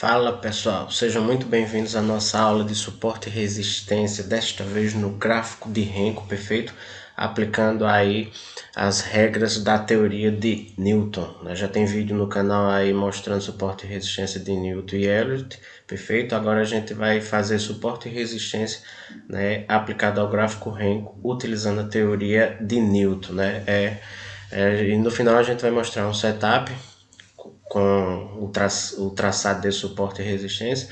Fala pessoal, sejam muito bem-vindos à nossa aula de suporte e resistência, desta vez no gráfico de Henkel, perfeito? Aplicando aí as regras da teoria de Newton. Já tem vídeo no canal aí mostrando suporte e resistência de Newton e Elliott, perfeito? Agora a gente vai fazer suporte e resistência, né, aplicado ao gráfico Henkel, utilizando a teoria de Newton, né? E no final a gente vai mostrar um setup com o traçado de suporte e resistência,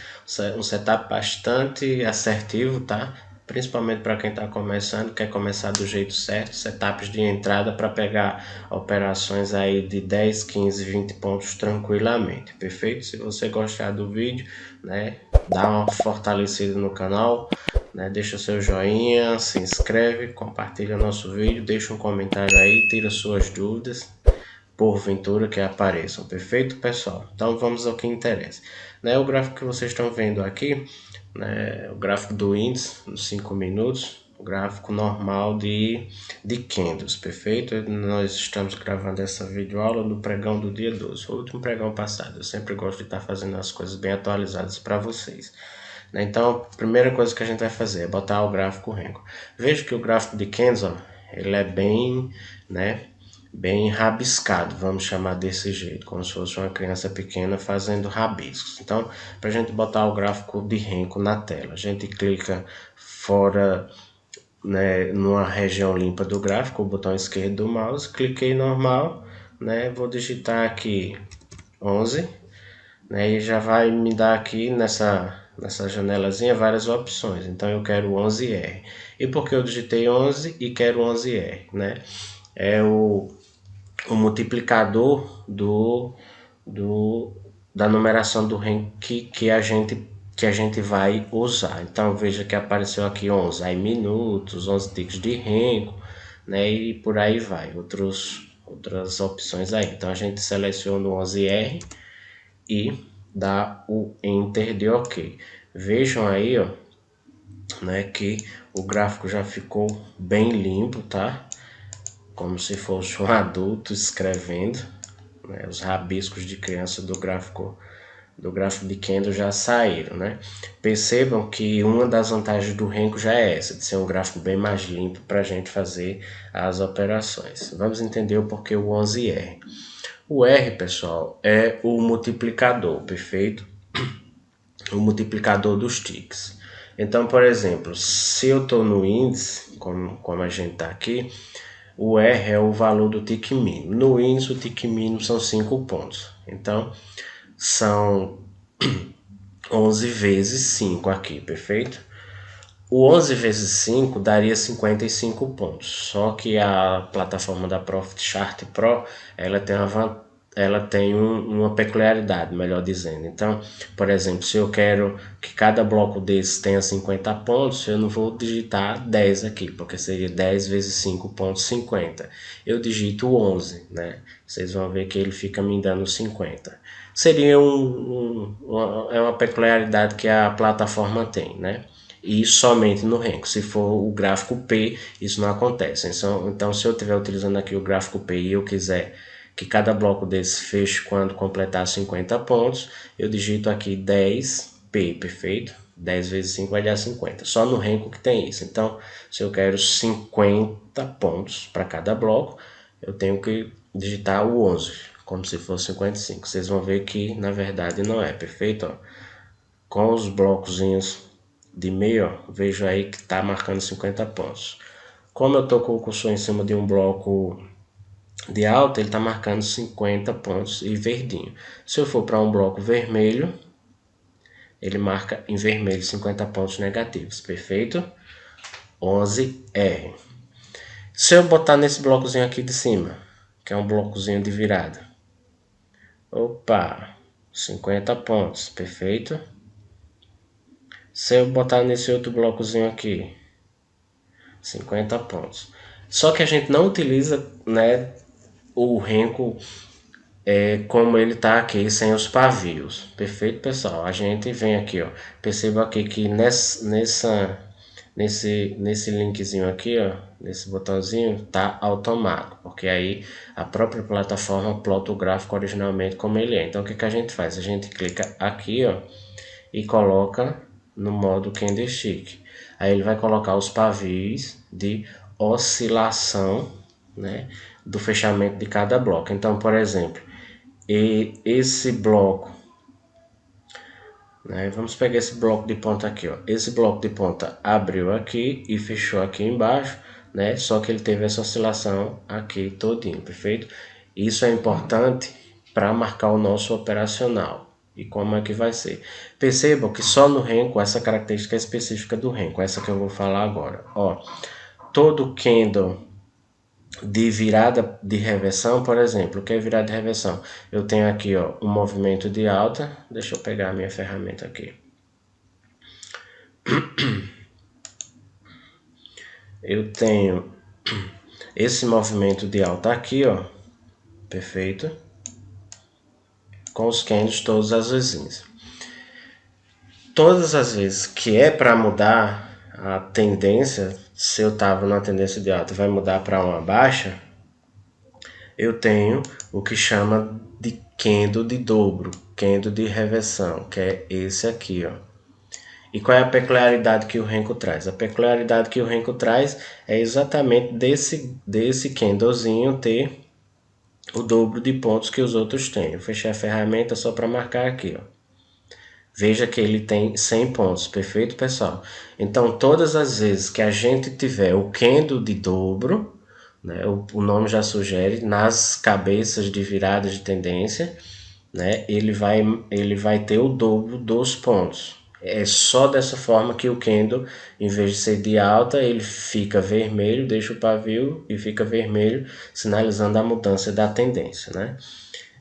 um setup bastante assertivo, tá? Principalmente para quem está começando, quer começar do jeito certo, setups de entrada para pegar operações aí de 10, 15, 20 pontos tranquilamente, perfeito? Se você gostar do vídeo, né, dá uma fortalecida no canal, né, deixa seu joinha, se inscreve, compartilha nosso vídeo, deixa um comentário aí, tira suas dúvidas, porventura que apareçam, perfeito pessoal? Então vamos ao que interessa, né? O gráfico que vocês estão vendo aqui, né, o gráfico do índice nos 5 minutos, o gráfico normal de candles, perfeito? Nós estamos gravando essa videoaula no pregão do dia 12, o último pregão passado. Eu sempre gosto de estar fazendo as coisas bem atualizadas para vocês. Então, a primeira coisa que a gente vai fazer é botar o gráfico Henkel. Veja que o gráfico de candles, ó, ele é bem, né, bem rabiscado, vamos chamar desse jeito, como se fosse uma criança pequena fazendo rabiscos. Então, para a gente botar o gráfico de Henkel na tela, a gente clica fora, né, numa região limpa do gráfico, o botão esquerdo do mouse, cliquei normal, né, vou digitar aqui 11, né, e já vai me dar aqui nessa janelazinha várias opções. Então eu quero 11R. E por que eu digitei 11 e quero 11R, né? É o multiplicador da numeração do Henkel que a gente vai usar. Então veja que apareceu aqui 11 aí minutos, 11 ticks de Henkel, né, e por aí vai, outras opções aí. Então a gente seleciona o 11R e dá o Enter de OK. Vejam aí, ó, né, que o gráfico já ficou bem limpo, tá? Como se fosse um adulto escrevendo, né? Os rabiscos de criança do gráfico de Kendall já saíram, né? Percebam que uma das vantagens do Henkel já é essa, de ser um gráfico bem mais limpo para a gente fazer as operações. Vamos entender o porquê o 11R. O R, pessoal, é o multiplicador, perfeito? O multiplicador dos ticks. Então, por exemplo, se eu estou no índice, como a gente está aqui, o R é o valor do tique mínimo. No índice, o tique mínimo são 5 pontos. Então, são 11 vezes 5 aqui, perfeito? O 11 vezes 5 daria 55 pontos. Só que a plataforma da Profit Chart Pro, ela tem uma peculiaridade, melhor dizendo. Então, por exemplo, se eu quero que cada bloco desses tenha 50 pontos, eu não vou digitar 10 aqui, porque seria 10 vezes 5 pontos, 50. Eu digito 11, né? Vocês vão ver que ele fica me dando 50. Seria uma peculiaridade que a plataforma tem, né? E somente no Henkel. Se for o gráfico P, isso não acontece. Então, se eu estiver utilizando aqui o gráfico P e eu quiser que cada bloco desse feche quando completar 50 pontos, eu digito aqui 10P, perfeito? 10 vezes 5 vai dar 50. Só no Henkel que tem isso. Então, se eu quero 50 pontos para cada bloco, eu tenho que digitar o 11, como se fosse 55. Vocês vão ver que, na verdade, não é, perfeito? Ó, com os blocozinhos de meio, ó, vejo aí que está marcando 50 pontos. Como eu estou com o cursor em cima de um bloco de alta, ele está marcando 50 pontos e verdinho. Se eu for para um bloco vermelho, ele marca em vermelho 50 pontos negativos, perfeito? 11R. Se eu botar nesse blocozinho aqui de cima, que é um blocozinho de virada, opa, 50 pontos, perfeito? Se eu botar nesse outro blocozinho aqui, 50 pontos. Só que a gente não utiliza, né, o Henkel como ele está aqui, sem os pavios. Perfeito, pessoal? A gente vem aqui, ó. Perceba aqui que nesse linkzinho aqui, ó, nesse botãozinho, tá automático, porque aí a própria plataforma plota o gráfico originalmente como ele é. Então o que que a gente faz? A gente clica aqui, ó, e coloca no modo Candlestick. Aí ele vai colocar os pavis de oscilação, né, do fechamento de cada bloco. Então, por exemplo, esse bloco, né, vamos pegar esse bloco de ponta aqui, ó. Esse bloco de ponta abriu aqui e fechou aqui embaixo, né? Só que ele teve essa oscilação aqui todinho, perfeito? Isso é importante para marcar o nosso operacional. E como é que vai ser? Percebam que só no Renko essa característica é específica do Renko, essa que eu vou falar agora. Ó, todo candle de virada de reversão, por exemplo, o que é virada de reversão? Eu tenho aqui, ó, um movimento de alta. Deixa eu pegar a minha ferramenta aqui. Eu tenho esse movimento de alta aqui, ó, perfeito, com os candles todos azulzinhos. Todas as vezes que é para mudar a tendência, se eu tava numa tendência de alta, vai mudar para uma baixa, eu tenho o que chama de candle de dobro, candle de reversão, que é esse aqui, ó. E qual é a peculiaridade que o Renko traz? A peculiaridade que o Renko traz é exatamente desse candlezinho ter o dobro de pontos que os outros têm. Eu fechei a ferramenta só para marcar aqui, ó. Veja que ele tem 100 pontos, perfeito, pessoal? Então, todas as vezes que a gente tiver o candle de dobro, né, o nome já sugere, nas cabeças de virada de tendência, né, ele vai ter o dobro dos pontos. É só dessa forma que o candle, em vez de ser de alta, ele fica vermelho, deixa o pavio e fica vermelho, sinalizando a mudança da tendência, né?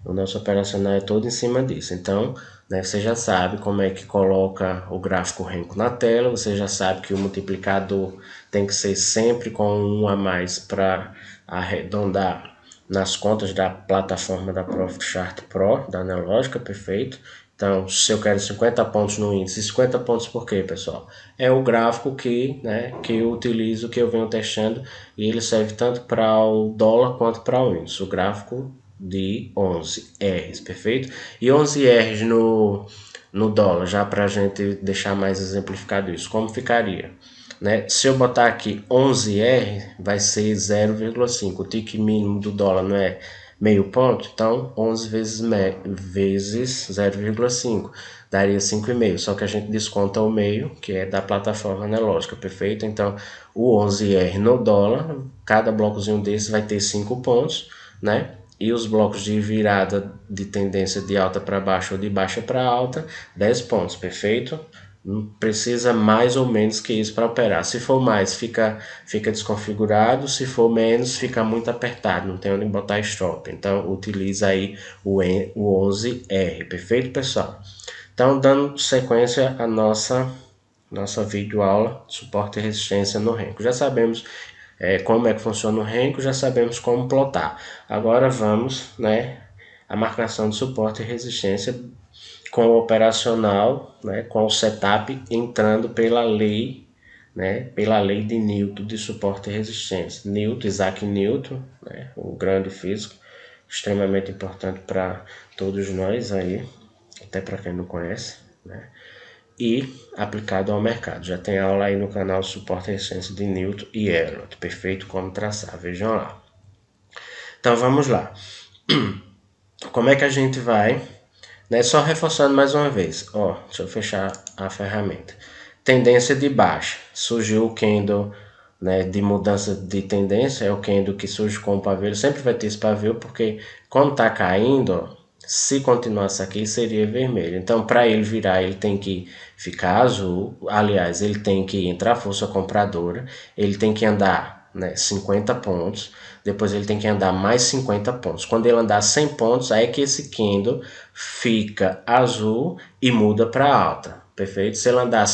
O nosso operacional é todo em cima disso. Então, né, você já sabe como é que coloca o gráfico Renko na tela, você já sabe que o multiplicador tem que ser sempre com um a mais para arredondar nas contas da plataforma da Profit Chart Pro, da Analógica, perfeito? Então, se eu quero 50 pontos no índice, 50 pontos por quê, pessoal? É o gráfico que eu utilizo, que eu venho testando, e ele serve tanto para o dólar quanto para o índice. O gráfico de 11 R's, perfeito? E 11 R's no dólar, já para a gente deixar mais exemplificado isso, como ficaria? Né? Se eu botar aqui 11R, vai ser 0,5. O tique mínimo do dólar não é meio ponto, então 11 vezes 0,5 daria 5,5, só que a gente desconta o meio, que é da plataforma analógica, perfeito? Então o 11R no dólar, cada blocozinho desse vai ter 5 pontos, né? E os blocos de virada de tendência de alta para baixa ou de baixa para alta, 10 pontos, perfeito? Não precisa mais ou menos que isso para operar. Se for mais, fica desconfigurado. Se for menos, fica muito apertado. Não tem onde botar stop. Então, utiliza aí o 11R. Perfeito, pessoal? Então, dando sequência à nossa videoaula, suporte e resistência no Renko. Já sabemos como é que funciona o Renko, já sabemos como plotar. Agora vamos, né, a marcação de suporte e resistência com o operacional, né, com o setup entrando pela lei, né, pela lei de Newton de suporte e resistência. Newton, Isaac Newton, né, o grande físico, extremamente importante para todos nós aí, até para quem não conhece, né, e aplicado ao mercado. Já tem aula aí no canal Suporte e Resistência de Newton e Elliott, perfeito como traçar, vejam lá. Então vamos lá. Como é que a gente vai, né? Só reforçando mais uma vez, ó, deixa eu fechar a ferramenta. Tendência de baixa, surgiu o candle, né, de mudança de tendência, é o candle que surge com o pavio, sempre vai ter esse pavio, porque como tá caindo, ó, se continuasse aqui seria vermelho. Então, para ele virar, ele tem que ficar azul, aliás, ele tem que entrar força compradora, ele tem que andar, né, 50 pontos, depois ele tem que andar mais 50 pontos. Quando ele andar 100 pontos, aí é que esse candle fica azul e muda para alta, perfeito? Se ele andar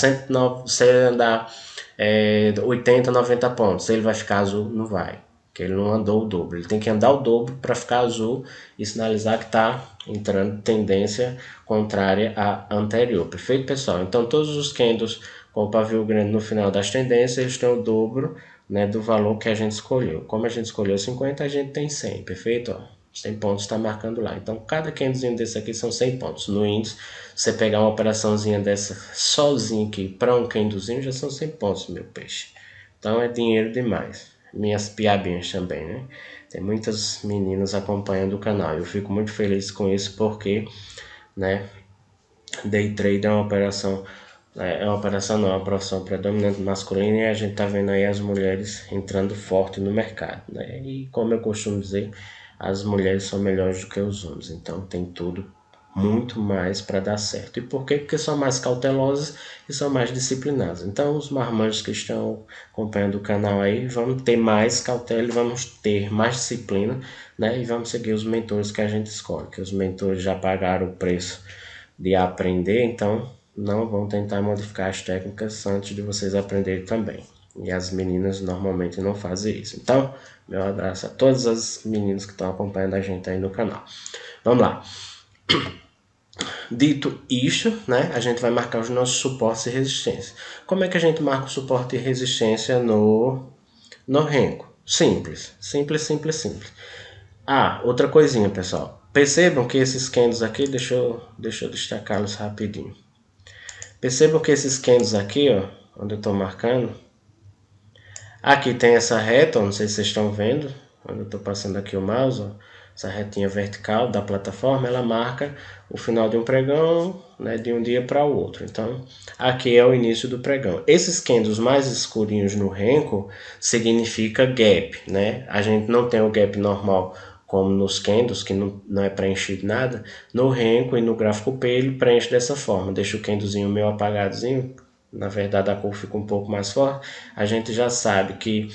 80, 90 pontos, ele vai ficar azul? Não vai, porque ele não andou o dobro. Ele tem que andar o dobro para ficar azul e sinalizar que está entrando tendência contrária à anterior, perfeito, pessoal? Então, todos os candles com o pavio grande no final das tendências, eles têm o dobro, né, do valor que a gente escolheu. Como a gente escolheu 50, a gente tem 100, perfeito? Ó, 100 pontos está marcando lá. Então, cada candlezinho desse aqui são 100 pontos. No índice, você pegar uma operaçãozinha dessa sozinha aqui para um candlezinho, já são 100 pontos, meu peixe. Então, é dinheiro demais. Minhas piabinhas também, né? Tem muitas meninas acompanhando o canal. Eu fico muito feliz com isso porque, né, day trade é uma operação, não, é uma profissão predominante masculina, e a gente tá vendo aí as mulheres entrando forte no mercado, né? E como eu costumo dizer, as mulheres são melhores do que os homens, então tem tudo muito mais para dar certo. E por quê? Porque são mais cautelosas e são mais disciplinadas. Então, os marmanjos que estão acompanhando o canal aí, vamos ter mais cautela e vamos ter mais disciplina, né? E vamos seguir os mentores que a gente escolhe, que os mentores já pagaram o preço de aprender, então não vão tentar modificar as técnicas antes de vocês aprenderem também. E as meninas normalmente não fazem isso. Então, meu abraço a todas as meninas que estão acompanhando a gente aí no canal. Vamos lá. Dito isto, né, a gente vai marcar os nossos suportes e resistências. Como é que a gente marca o suporte e resistência no Renko? Simples, simples, simples, simples. Ah, outra coisinha, pessoal. Percebam que esses candles aqui, deixa eu destacá-los rapidinho. Percebam que esses candles aqui, ó, onde eu estou marcando, aqui tem essa reta, ó, não sei se vocês estão vendo, onde eu estou passando aqui o mouse, ó, essa retinha vertical da plataforma, ela marca o final de um pregão, né, de um dia para o outro. Então, aqui é o início do pregão. Esses candles mais escurinhos no Renko significa gap, né? A gente não tem o gap normal como nos candles, que não é preenchido nada. No Renko e no gráfico P ele preenche dessa forma. Deixa o candlezinho meio apagadozinho, na verdade a cor fica um pouco mais forte. A gente já sabe que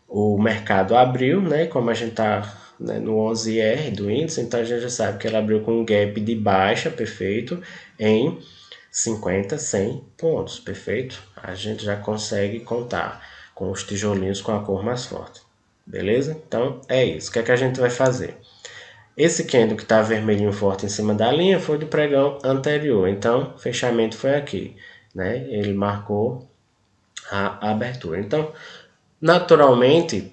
o mercado abriu, né? Como a gente está, né, no 11R do índice, então a gente já sabe que ela abriu com um gap de baixa, perfeito, em 50, 100 pontos, perfeito? A gente já consegue contar com os tijolinhos com a cor mais forte, beleza? Então é isso. O que é que a gente vai fazer? Esse candle que está vermelhinho forte em cima da linha foi do pregão anterior, então fechamento foi aqui, né? Ele marcou a abertura. Então, naturalmente,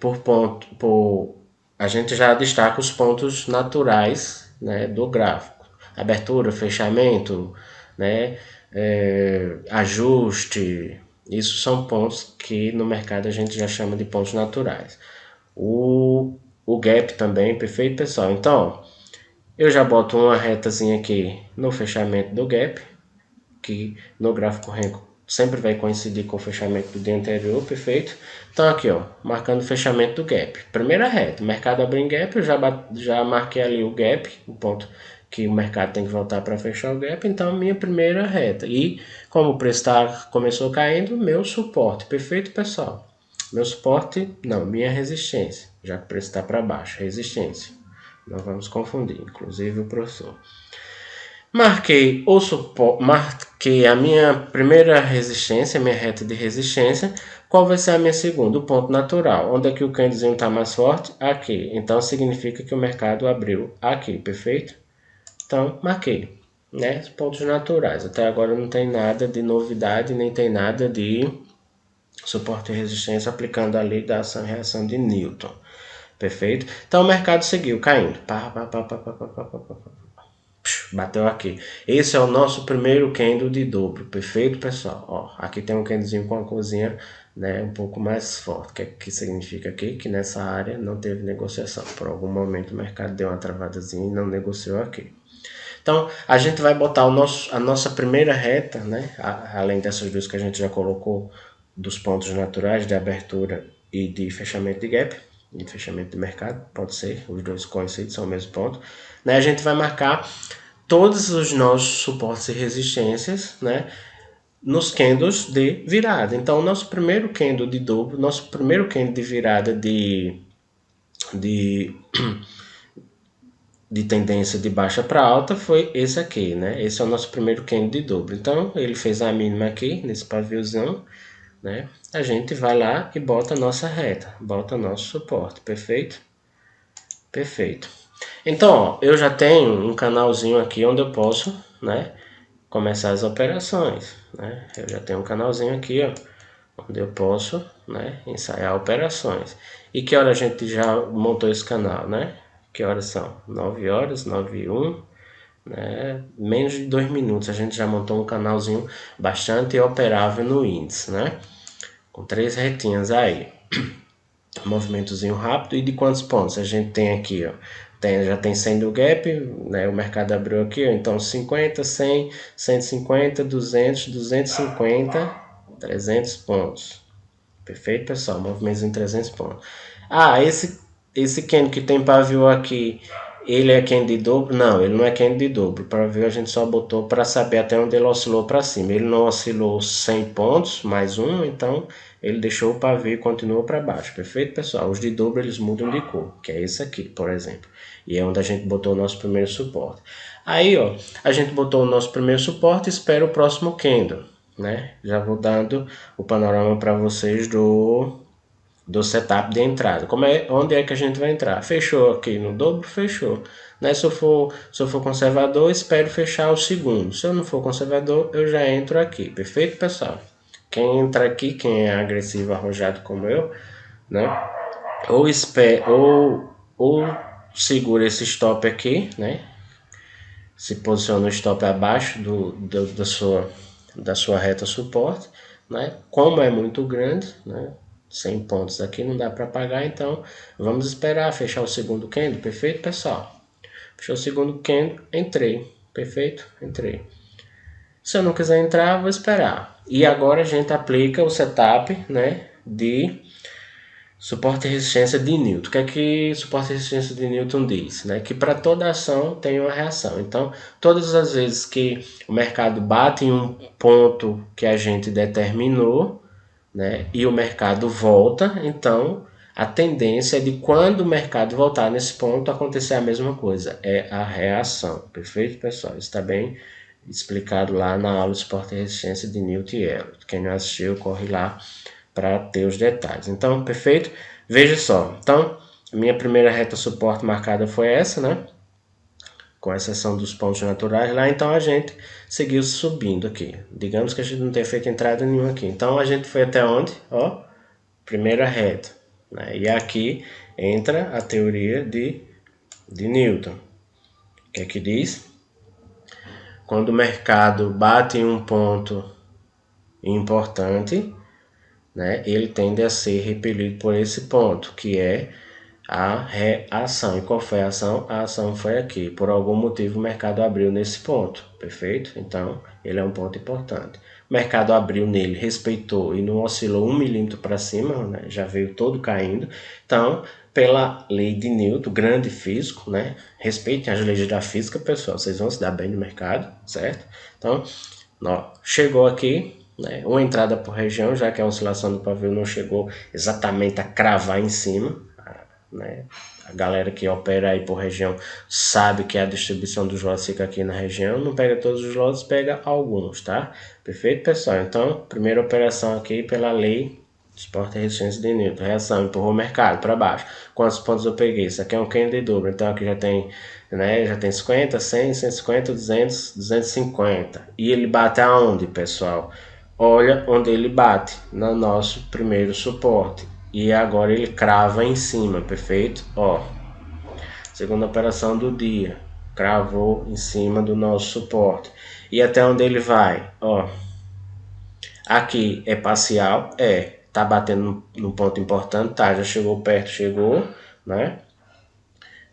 a gente já destaca os pontos naturais, né, do gráfico. Abertura, fechamento, né, ajuste. Isso são pontos que no mercado a gente já chama de pontos naturais. O gap também, perfeito, pessoal? Então, eu já boto uma retazinha aqui no fechamento do gap, que no gráfico Renko sempre vai coincidir com o fechamento do dia anterior, perfeito? Então aqui, ó, marcando o fechamento do gap. Primeira reta, o mercado abriu em gap, eu já marquei ali o gap, o ponto que o mercado tem que voltar para fechar o gap, então minha primeira reta. E como o preço começou caindo, meu suporte, perfeito, pessoal? Meu suporte, não, minha resistência, já que o preço está para baixo, resistência. Não vamos confundir, inclusive o professor. Marquei o suporte, marquei a minha primeira resistência, minha reta de resistência. Qual vai ser a minha segunda? O ponto natural. Onde é que o candlezinho está mais forte? Aqui. Então significa que o mercado abriu aqui, perfeito? Então marquei, né? Pontos naturais. Até agora não tem nada de novidade, nem tem nada de suporte e resistência aplicando a lei da ação e reação de Newton. Perfeito? Então o mercado seguiu caindo. Bateu aqui. Esse é o nosso primeiro candle de dobro, perfeito, pessoal? Ó, aqui tem um candlezinho com a corzinha, né, um pouco mais forte. O que significa aqui? Que nessa área não teve negociação. Por algum momento o mercado deu uma travadazinha e não negociou aqui. Então, a gente vai botar a nossa primeira reta, né, além dessas duas que a gente já colocou, dos pontos naturais de abertura e de fechamento de gap, e de fechamento de mercado, pode ser, os dois coincidem, são o mesmo ponto, né? A gente vai marcar todos os nossos suportes e resistências, né, nos candles de virada. Então, o nosso primeiro candle de dobro, nosso primeiro candle de virada de tendência de baixa para alta foi esse aqui, né? Esse é o nosso primeiro candle de dobro. Então, ele fez a mínima aqui, nesse paviozão, né? A gente vai lá e bota a nossa reta, bota nosso suporte, perfeito? Perfeito. Então, ó, eu já tenho um canalzinho aqui onde eu posso, né, começar as operações, né? Eu já tenho um canalzinho aqui, ó, onde eu posso, né, ensaiar operações. E que hora a gente já montou esse canal, né? Que horas são? 9 horas, 9 e 1, né? Menos de 2 minutos a gente já montou um canalzinho bastante operável no índice, né? Com 3 retinhas aí. Movimentozinho rápido. E de quantos pontos a gente tem aqui, ó? Já tem 100 do gap, né? O mercado abriu aqui, ó, então 50, 100, 150, 200, 250, 300 pontos. Perfeito, pessoal? Movimentos em 300 pontos. Ah, esse candle que tem pavio aqui, ele é candle de dobro? Não, ele não é candle de dobro. Para ver, a gente só botou para saber até onde ele oscilou para cima. Ele não oscilou 100 pontos, mais um, então ele deixou o pavio e continuou para baixo. Perfeito, pessoal? Os de dobro eles mudam de cor, que é esse aqui, por exemplo. E é onde a gente botou o nosso primeiro suporte. Aí, ó, a gente botou o nosso primeiro suporte e espera o próximo candle, né? Já vou dando o panorama para vocês do setup de entrada. Onde é que a gente vai entrar? Fechou aqui no dobro? Fechou. Né? Se eu for conservador, espero fechar o segundo. Se eu não for conservador, eu já entro aqui. Perfeito, pessoal? Quem entra aqui, quem é agressivo, arrojado como eu, né? Ou segura esse stop aqui, né? Se posiciona o stop abaixo da sua reta suporte, né? Como é muito grande, né? 100 pontos aqui não dá para pagar, então vamos esperar fechar o segundo candle, perfeito, pessoal? Fechou o segundo candle, entrei, perfeito? Entrei. Se eu não quiser entrar, vou esperar. E agora a gente aplica o setup, né, de suporte e resistência de Newton. O que é que suporte e resistência de Newton diz? Né? Que para toda ação tem uma reação. Então, todas as vezes que o mercado bate em um ponto que a gente determinou, né, e o mercado volta, então a tendência é de quando o mercado voltar nesse ponto acontecer a mesma coisa, é a reação. Perfeito, pessoal? Isso está bem explicado lá na aula de suporte e resistência de Newton e Elliott. Quem não assistiu, corre lá para ter os detalhes. Então, perfeito? Veja só. Então, a minha primeira reta suporte marcada foi essa, né? Com exceção dos pontos naturais lá, então a gente seguiu subindo aqui. Digamos que a gente não tenha feito entrada nenhuma aqui. Então a gente foi até onde? Ó, primeira reta. Né? E aqui entra a teoria de Newton. O que é que diz? Quando o mercado bate em um ponto importante, né, ele tende a ser repelido por esse ponto, que é a reação. E qual foi a ação? A ação foi aqui. Por algum motivo o mercado abriu nesse ponto, perfeito? Então, ele é um ponto importante. O mercado abriu nele, respeitou e não oscilou 1 milímetro para cima, né? Já veio todo caindo. Então, pela lei de Newton, grande físico, né? Respeitem as leis da física, pessoal, vocês vão se dar bem no mercado, certo? Então, ó, chegou aqui, né, uma entrada por região, já que a oscilação do pavio não chegou exatamente a cravar em cima, né? A galera que opera aí por região sabe que a distribuição dos lotes fica aqui na região, não pega todos os lotes, pega alguns, tá? Perfeito, pessoal? Então, primeira operação aqui pela lei de suporte e resistência de Newton. Reação, empurrou o mercado para baixo. Quantos pontos eu peguei? Isso aqui é um candle de dobro, então aqui já tem, né, já tem 50, 100, 150, 200, 250. E ele bate aonde, pessoal? Olha onde ele bate, no nosso primeiro suporte. E agora ele crava em cima, perfeito? Ó, segunda operação do dia, cravou em cima do nosso suporte. E até onde ele vai? Ó, aqui é parcial, tá batendo no ponto importante, tá? Já chegou perto, chegou, né?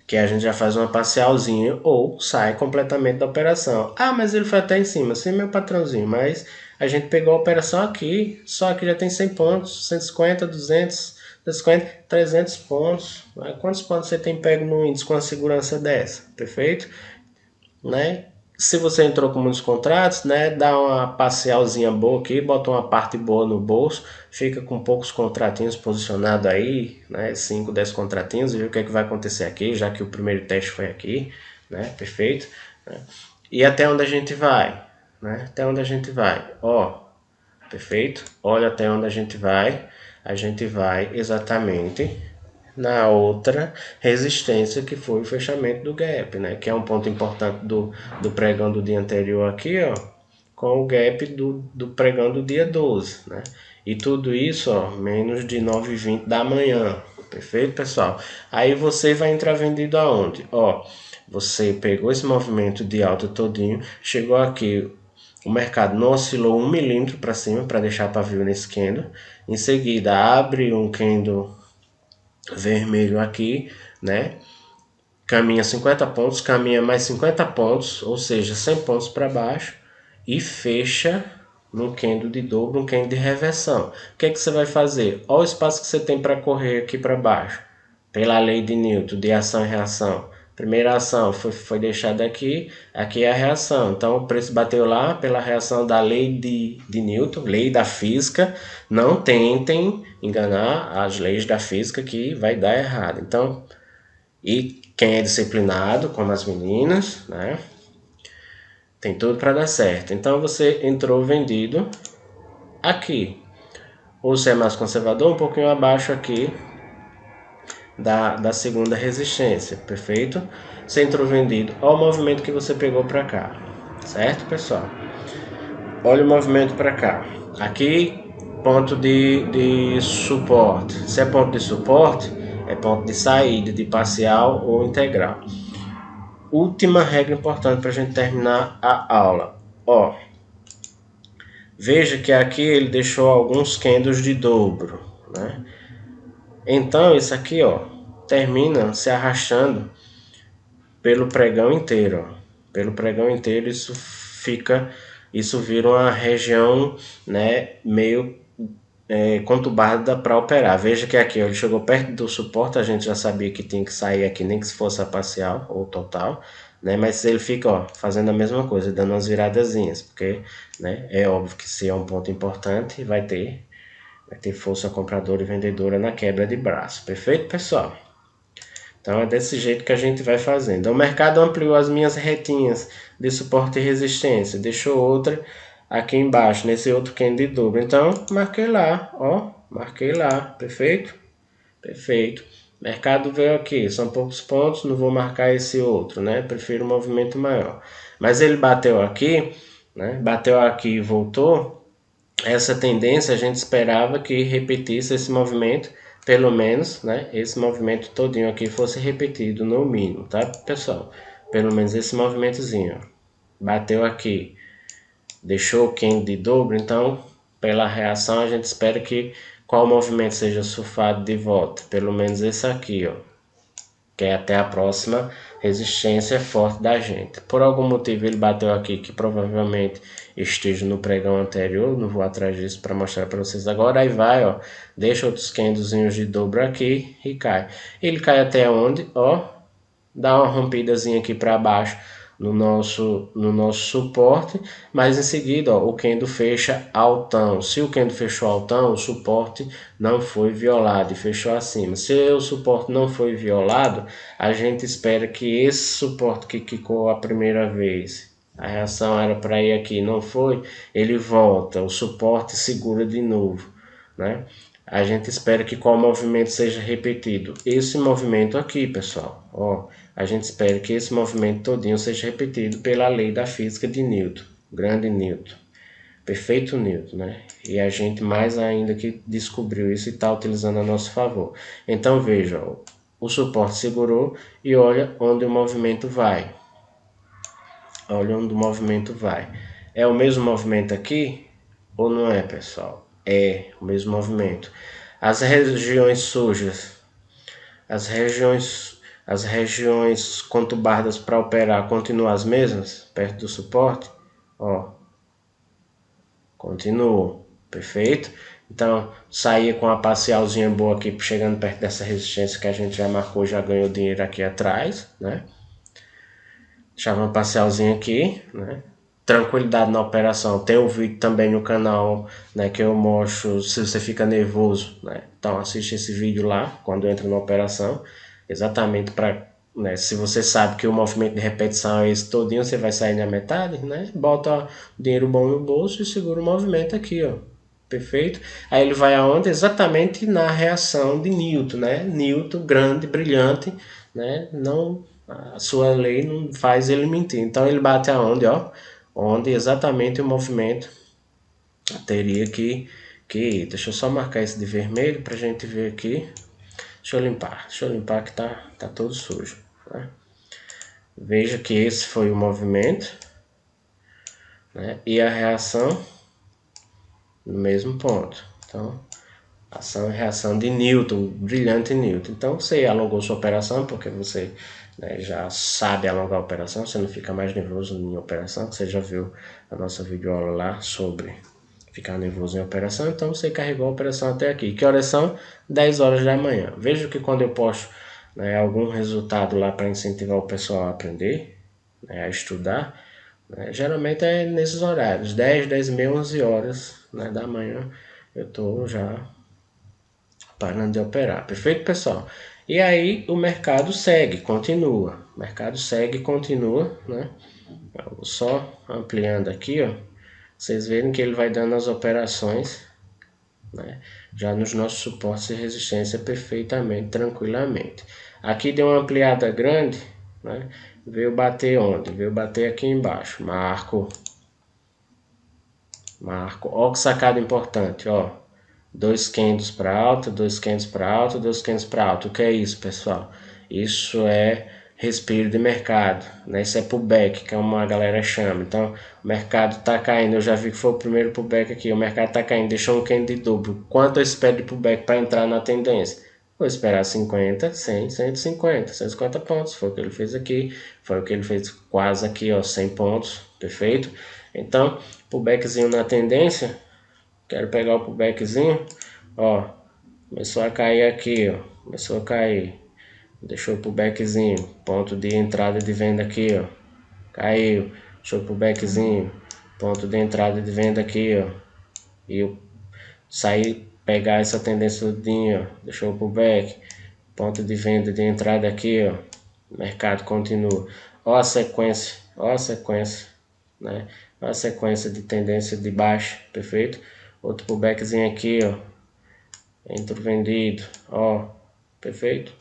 Que a gente já faz uma parcialzinha ou sai completamente da operação. Ah, mas ele foi até em cima, sim, meu patrãozinho, mas a gente pegou a operação aqui, só que já tem 100 pontos, 150, 200, 250, 300 pontos. Quantos pontos você tem pego no índice com a segurança dessa? Perfeito? Né? Se você entrou com muitos contratos, né, dá uma parcialzinha boa aqui, bota uma parte boa no bolso, fica com poucos contratinhos posicionado aí, né, 5, 10 contratinhos, e vê o que é que vai acontecer aqui, já que o primeiro teste foi aqui, né, perfeito? Né? E até onde a gente vai, né, até onde a gente vai, ó, perfeito? Olha até onde a gente vai exatamente na outra resistência que foi o fechamento do gap, né? Que é um ponto importante do pregão do dia anterior aqui, ó. com o gap do pregão do dia 12, né? E tudo isso, ó, menos de 9h20 da manhã. Perfeito, pessoal? Aí você vai entrar vendido aonde? Ó, você pegou esse movimento de alta todinho, chegou aqui, o mercado não oscilou 1 milímetro para cima para deixar pavio nesse candle. Em seguida, abre um candle vermelho aqui, né? Caminha 50 pontos, caminha mais 50 pontos, ou seja, 100 pontos para baixo e fecha no candle de dobro, um candle de reversão. O que é que você vai fazer? Olha o espaço que você tem para correr aqui para baixo, pela lei de Newton, de ação e reação. Primeira ação foi deixada aqui, aqui é a reação. Então o preço bateu lá pela reação da lei de Newton, lei da física. Não tentem enganar as leis da física que vai dar errado. Então, e quem é disciplinado, como as meninas, né? Tem tudo para dar certo. Então você entrou vendido aqui. Ou você é mais conservador, um pouquinho abaixo aqui da segunda resistência, perfeito? Você entrou vendido. Olha o movimento que você pegou para cá, certo, pessoal? Olha o movimento para cá. Aqui, ponto de suporte. Se é ponto de suporte, é ponto de saída, de parcial ou integral. Última regra importante para a gente terminar a aula. Ó, veja que aqui ele deixou alguns candles de dobro, né? Então isso aqui, ó, termina se arrastando pelo pregão inteiro, ó. Pelo pregão inteiro isso vira uma região, né, meio conturbada para operar. Veja que aqui ele chegou perto do suporte, a gente já sabia que tinha que sair aqui, nem que se fosse a parcial ou total, né? Mas ele fica, ó, fazendo a mesma coisa, dando umas viradazinhas, porque, né, é óbvio que se é um ponto importante, vai ter força compradora e vendedora na quebra de braço. Perfeito, pessoal? Então é desse jeito que a gente vai fazendo. O mercado ampliou as minhas retinhas de suporte e resistência, deixou outra aqui embaixo, nesse outro candle de dobro. Então, marquei lá, ó, marquei lá, perfeito? Perfeito. Mercado veio aqui, são poucos pontos, não vou marcar esse outro, né? Prefiro um movimento maior. Mas ele bateu aqui, né? Bateu aqui e voltou. Essa tendência a gente esperava que repetisse esse movimento, pelo menos, né? Esse movimento todinho aqui fosse repetido no mínimo, tá, pessoal? Pelo menos esse movimentozinho, ó. Bateu aqui, deixou o candle de dobro, então pela reação a gente espera que qual movimento seja surfado de volta, pelo menos esse aqui, ó, que é até a próxima resistência forte da gente. Por algum motivo ele bateu aqui que provavelmente esteja no pregão anterior, não vou atrás disso para mostrar para vocês agora. Aí vai, ó, deixa outros candlezinhos de dobro aqui e cai. Ele cai até onde? Ó, dá uma rompidazinha aqui para baixo no nosso suporte, mas em seguida, ó, o candle fecha altão. Se o candle fechou altão, o suporte não foi violado e fechou acima. Se o suporte não foi violado, a gente espera que esse suporte que quicou a primeira vez, a reação era para ir aqui, não foi, ele volta, o suporte segura de novo, né? A gente espera que qual movimento seja repetido. Esse movimento aqui, pessoal, ó, a gente espera que esse movimento todinho seja repetido pela lei da física de Newton, grande Newton, perfeito Newton, né? E a gente mais ainda que descobriu isso e está utilizando a nosso favor. Então veja, ó, o suporte segurou e olha onde o movimento vai. Olha onde o movimento vai. É o mesmo movimento aqui ou não é, pessoal? É o mesmo movimento. As regiões sujas, as regiões conturbadas para operar continuam as mesmas, perto do suporte? Ó, continuam, perfeito? Então, saía com a parcialzinha boa aqui, chegando perto dessa resistência que a gente já marcou, já ganhou dinheiro aqui atrás, né? Deixava uma parcialzinha aqui, né? Tranquilidade na operação. Tem um vídeo também no canal, né, que eu mostro se você fica nervoso, né? Então assiste esse vídeo lá quando entra na operação, exatamente para, né, se você sabe que o movimento de repetição é esse todinho, você vai sair na metade, né? Bota o dinheiro bom no bolso e segura o movimento aqui, ó. Perfeito? Aí ele vai aonde? Exatamente na reação de Newton, né? Newton, grande, brilhante, né? Não, a sua lei não faz ele mentir. Então ele bate aonde, ó? onde exatamente o movimento teria que ir. Deixa eu só marcar esse de vermelho para a gente ver aqui. Deixa eu limpar que tá todo sujo. Né? Veja que esse foi o movimento, né? E a reação no mesmo ponto. Então, ação e reação de Newton, brilhante Newton. Então, você alongou sua operação, porque você, né, já sabe alongar a operação, você não fica mais nervoso em operação, você já viu a nossa videoaula lá sobre ficar nervoso em operação, então você carregou a operação até aqui. Que horas são? 10 horas da manhã. Veja que quando eu posto, né, algum resultado lá para incentivar o pessoal a aprender, né, a estudar, né, geralmente é nesses horários, 10, 10 e meia, 11 horas, né, da manhã, eu estou já parando de operar. Perfeito, pessoal? E aí o mercado segue, continua. O mercado segue e continua, né? Só ampliando aqui, ó. Vocês verem que ele vai dando as operações, né? Já nos nossos suportes de resistência perfeitamente, tranquilamente. Aqui deu uma ampliada grande, né? Veio bater onde? Veio bater aqui embaixo. Marco. Ó que sacada importante, ó. 2 candles para alta, 2 candles para alta, 2 candles para alta. O que é isso, pessoal? Isso é respiro de mercado, né? Isso é pullback, que é uma galera chama. Então, o mercado tá caindo. Eu já vi que foi o primeiro pullback aqui. O mercado tá caindo, deixou um candle de dobro. Quanto eu espero de pullback para entrar na tendência? Vou esperar 50, 100, 150, 150 pontos. Foi o que ele fez aqui. Foi o que ele fez quase aqui, ó, 100 pontos. Perfeito? Então, pullbackzinho na tendência. Quero pegar o pullbackzinho, ó, começou a cair aqui, ó, começou a cair, deixou o pullbackzinho, ponto de entrada de venda aqui, ó, caiu, deixou o pullbackzinho, ponto de entrada de venda aqui, ó, e eu saí pegar essa tendência todinha, ó, deixou o pullback, ponto de venda de entrada aqui, ó, mercado continua, ó a sequência, né, ó a sequência de tendência de baixa, perfeito? Outro pullbackzinho aqui, ó. Entro vendido, ó. Perfeito?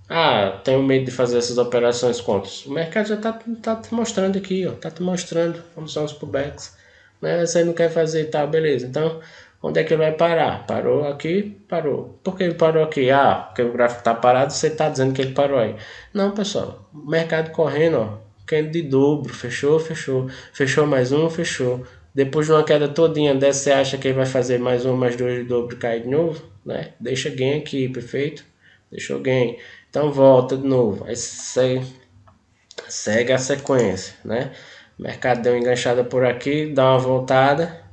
Ah, tenho medo de fazer essas operações contas. O mercado já tá te mostrando aqui, ó. Tá te mostrando como são os pullbacks. Né? Você não quer fazer, tá, beleza. Então, onde é que ele vai parar? Parou aqui, parou. Por que ele parou aqui? Ah, porque o gráfico tá parado, você tá dizendo que ele parou aí. Não, pessoal. O mercado correndo, ó. Candle de dobro, fechou, fechou. Fechou mais um, fechou. Depois de uma queda todinha dessa, você acha que ele vai fazer mais um, mais dois de dobro e cair de novo? Né? Deixa gain aqui, perfeito? Deixou gain. Então volta de novo. Aí segue a sequência, né? O mercado deu uma enganchada por aqui, dá uma voltada,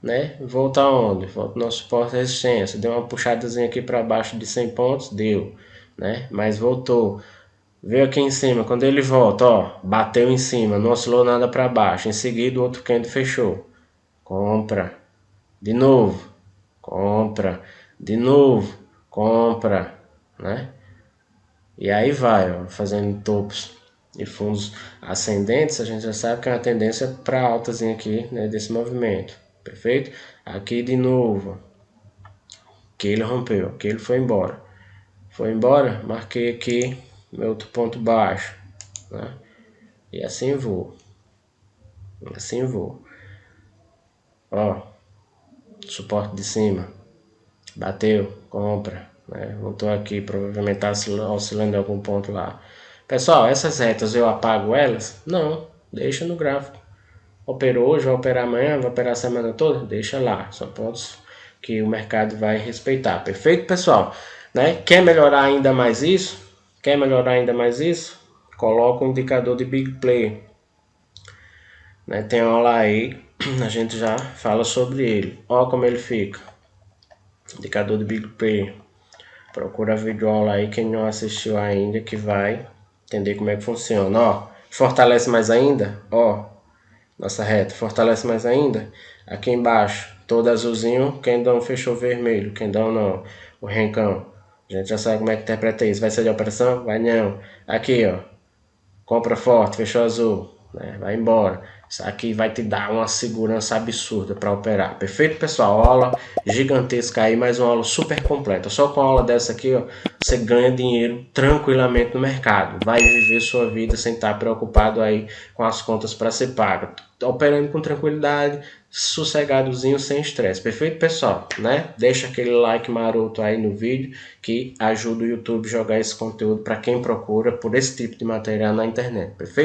né? Volta aonde? Volta no nosso suporte de resistência. Deu uma puxadazinha aqui para baixo de 100 pontos, deu, né? Mas voltou. Veio aqui em cima, quando ele volta, ó, bateu em cima, não oscilou nada para baixo. Em seguida, o outro candle fechou. Compra. De novo. Compra. De novo. Compra, né? E aí vai, ó, fazendo topos e fundos ascendentes, a gente já sabe que é uma tendência para altazinha aqui, né, desse movimento. Perfeito? Aqui de novo. Que ele rompeu, que ele foi embora. Foi embora, marquei aqui meu outro ponto baixo, né? E assim vou. Assim vou. Ó, suporte de cima. Bateu, compra, né? Voltou aqui, provavelmente está oscilando em algum ponto lá. Pessoal, essas retas eu apago elas? Não, deixa no gráfico. Operou hoje, vai operar amanhã, vai operar a semana toda? Deixa lá, são pontos que o mercado vai respeitar. Perfeito, pessoal? Né? Quer melhorar ainda mais isso? Quer melhorar ainda mais isso? Coloca um indicador de Big Play. Né? Tem aula aí, a gente já fala sobre ele. Olha como ele fica. Indicador de Big Play. Procura a videoaula aí, quem não assistiu ainda, que vai entender como é que funciona. Ó, fortalece mais ainda, ó, nossa reta, fortalece mais ainda. Aqui embaixo, todo azulzinho, quem não fechou vermelho, quem não, o rencão. A gente já sabe como é que interpreta isso. Vai ser de operação? Vai não. Aqui, ó, compra forte, fechou azul. né? Vai embora. Isso aqui vai te dar uma segurança absurda para operar. Perfeito, pessoal? Aula gigantesca aí, mas uma aula super completa. Só com a aula dessa aqui, ó, você ganha dinheiro tranquilamente no mercado. Vai viver sua vida sem estar preocupado aí com as contas para ser paga. Operando com tranquilidade, sossegadozinho, sem estresse. Perfeito, pessoal? Né? Deixa aquele like maroto aí no vídeo que ajuda o YouTube a jogar esse conteúdo para quem procura por esse tipo de material na internet. Perfeito?